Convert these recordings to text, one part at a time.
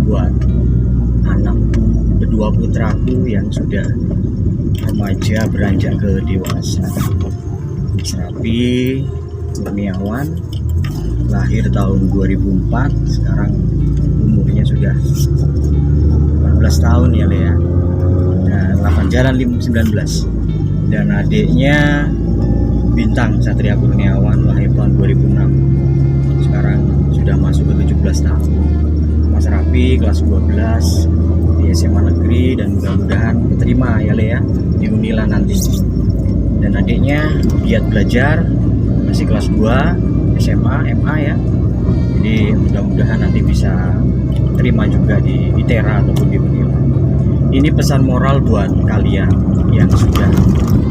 buat anakku, kedua putraku yang sudah remaja beranjak ke dewasa. Mas Rapi Kurniawan lahir tahun 2004, sekarang umurnya sudah 18 tahun ya Lea. Nah, 8 jalan 19. Dan adiknya Bintang Satria Kurniawan lahir tahun 2006. Sekarang sudah masuk ke 17 tahun. Mas Rapi kelas 12 di SMA negeri dan mudah-mudahan keterima ya Lea di Unila nanti. Dan adiknya giat belajar, masih kelas 2 SMA, MA ya. Jadi mudah-mudahan nanti bisa terima juga di ITERA ataupun di Unila. Ini pesan moral buat kalian yang sudah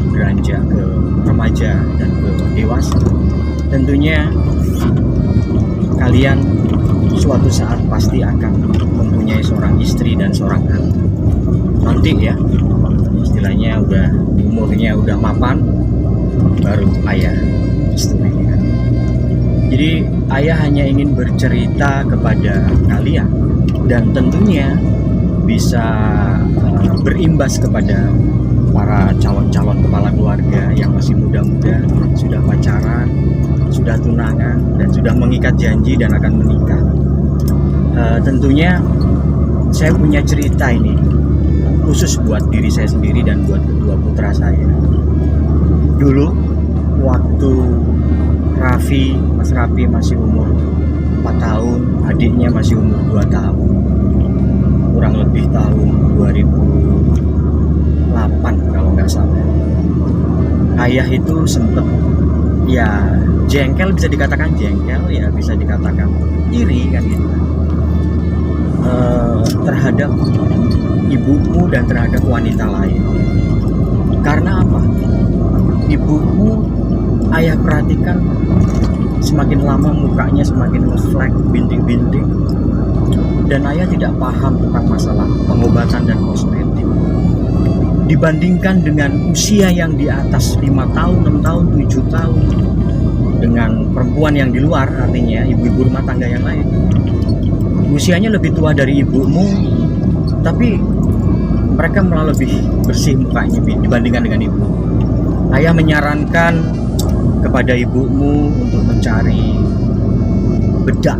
beranjak ke remaja dan ke dewasa. Tentunya kalian suatu saat pasti akan mempunyai seorang istri dan seorang anak. Nanti ya, istilahnya umurnya udah mapan, baru ayah istrinya. Jadi ayah hanya ingin bercerita kepada kalian dan tentunya bisa berimbas kepada para calon-calon kepala keluarga yang masih muda-muda, sudah pacaran, sudah tunangan, dan sudah mengikat janji dan akan menikah. Tentunya saya punya cerita ini khusus buat diri saya sendiri dan buat kedua putra saya. Dulu waktu Mas Rapi masih umur 4 tahun, adiknya masih umur 2 tahun, kurang lebih tahun 2008 kalau nggak salah. Ayah itu sempet ya jengkel, bisa dikatakan jengkel, ya bisa dikatakan iri kan gitu, terhadap ibumu dan terhadap wanita lain. Karena apa? Ibumu ayah perhatikan semakin lama mukanya semakin ngeflek, bintik-bintik, dan ayah tidak paham tentang masalah pengobatan dan kosmetik. Dibandingkan dengan usia yang di atas 5 tahun, 6 tahun, 7 tahun dengan perempuan yang di luar, artinya ibu-ibu rumah tangga yang lain, usianya lebih tua dari ibumu, tapi mereka malah lebih bersih mukanya dibandingkan dengan ibu. Ayah menyarankan kepada ibumu untuk mencari bedak.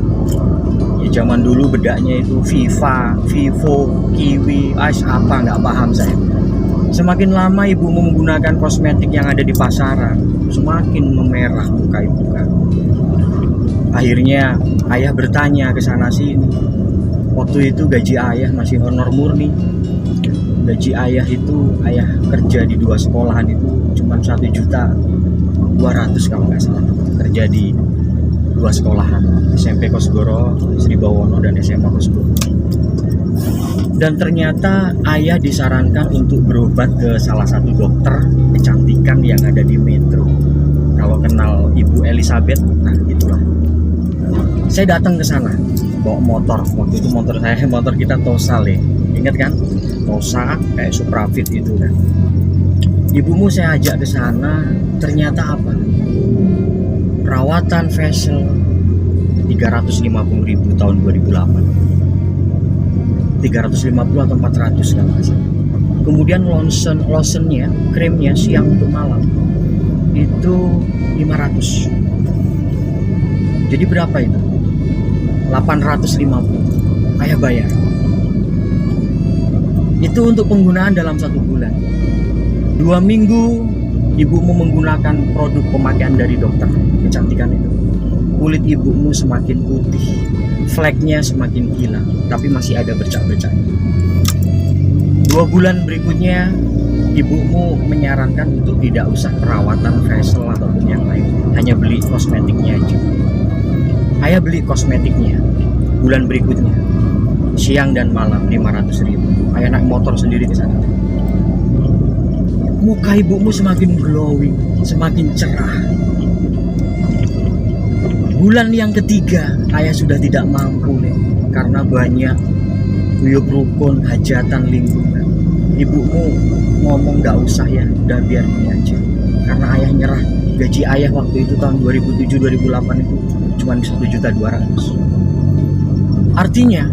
Ya zaman dulu bedaknya itu Viva, Vivo, Kiwi, apa nggak paham saya. Semakin lama ibumu menggunakan kosmetik yang ada di pasaran, semakin memerah muka ibu kan. Akhirnya ayah bertanya ke sana sini. Waktu itu gaji ayah masih honor murni. Gaji ayah itu, ayah kerja di 2 sekolahan itu cuma 1.200.000 kalau nggak salah. Kerja di 2 sekolahan, SMP Kosgoro, Sri Bawono, dan SMA Kosgoro. Dan ternyata ayah disarankan untuk berobat ke salah satu dokter kecantikan yang ada di Metro. Kalau kenal Ibu Elizabeth, nah itulah. Saya datang ke sana bawa motor. Waktu itu motor kita Tosa ya. Ingat kan? Tosa kayak Supravit itu kan. Ibumu saya ajak ke sana, ternyata apa? Perawatan facial 350.000 tahun 2008. 350 atau 400 kalau nggak salah. Kemudian lotionnya, krimnya siang untuk malam itu 500. Jadi berapa itu? 850. Ayah bayar. Itu untuk penggunaan dalam 1 bulan. 2 minggu ibumu menggunakan produk pemakaian dari dokter kecantikan itu. Kulit ibumu semakin putih, fleknya semakin hilang, tapi masih ada bercak-bercaknya. 2 bulan berikutnya ibumu menyarankan untuk tidak usah perawatan facial ataupun yang lain, hanya beli kosmetiknya aja. Ayah beli kosmetiknya. Bulan berikutnya siang dan malam 500.000. Ayah naik motor sendiri ke sana. Muka ibumu semakin glowing, semakin cerah. Bulan yang ketiga, ayah sudah tidak mampu karena banyak guyub rukun, hajatan lingkungan. Ibumu ngomong nggak usah ya, udah biar ini aja. Karena ayah nyerah. Gaji ayah waktu itu tahun 2007-2008 itu cuma 1.200.000. Artinya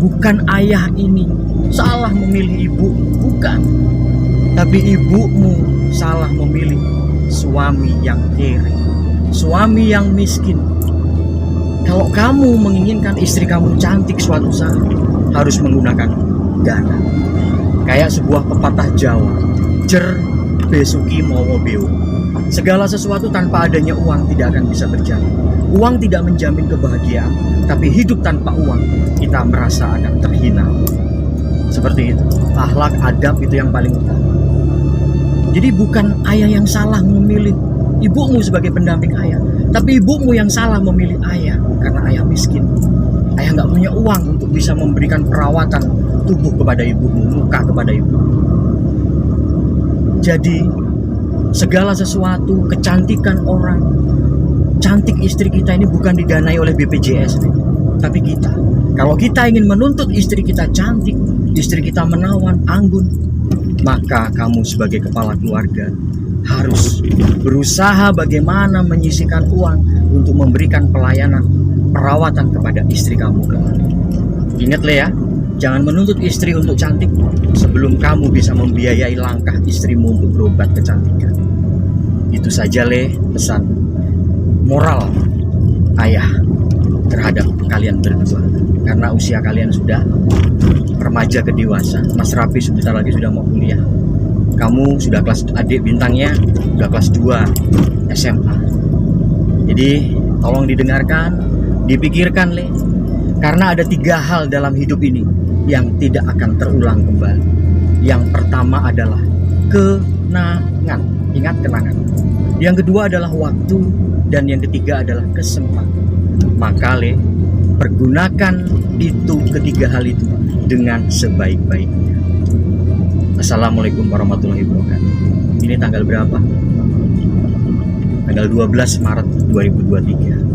bukan ayah ini salah memilih ibu, bukan. Tapi ibumu salah memilih suami yang kere, suami yang miskin. Kalau kamu menginginkan istri kamu cantik suatu saat, harus menggunakan dana. Kayak sebuah pepatah Jawa, jer besuki mawa beo. Segala sesuatu tanpa adanya uang tidak akan bisa berjalan. Uang tidak menjamin kebahagiaan, tapi hidup tanpa uang kita merasa akan terhina. Seperti itu. Akhlak, adab itu yang paling utama. Jadi bukan ayah yang salah memilih ibumu sebagai pendamping ayah, tapi ibumu yang salah memilih ayah karena ayah miskin. Ayah nggak punya uang untuk bisa memberikan perawatan tubuh kepada ibumu, muka kepada ibu. Jadi segala sesuatu, kecantikan orang, cantik istri kita ini bukan didanai oleh BPJS, tapi kita. Kalau kita ingin menuntut istri kita cantik, istri kita menawan, anggun, maka kamu sebagai kepala keluarga harus berusaha bagaimana menyisihkan uang untuk memberikan pelayanan, perawatan kepada istri kamu kelak. Ingat ya, jangan menuntut istri untuk cantik sebelum kamu bisa membiayai langkah istrimu untuk berobat kecantikan. Itu saja pesan moral ayah terhadap kalian berdua. Karena usia kalian sudah remaja ke dewasa. Mas Raffi sebentar lagi sudah mau kuliah. Kamu sudah kelas, adik bintangnya sudah kelas 2 SMA. Jadi tolong didengarkan, dipikirkan karena ada 3 hal dalam hidup ini yang tidak akan terulang kembali. Yang pertama adalah kenangan. Ingat, kenangan. Yang kedua adalah waktu, dan yang ketiga adalah kesempatan. Maka pergunakan itu, ketiga hal itu dengan sebaik-baiknya. Assalamualaikum warahmatullahi wabarakatuh. Ini tanggal berapa? Tanggal 12 Maret 2023.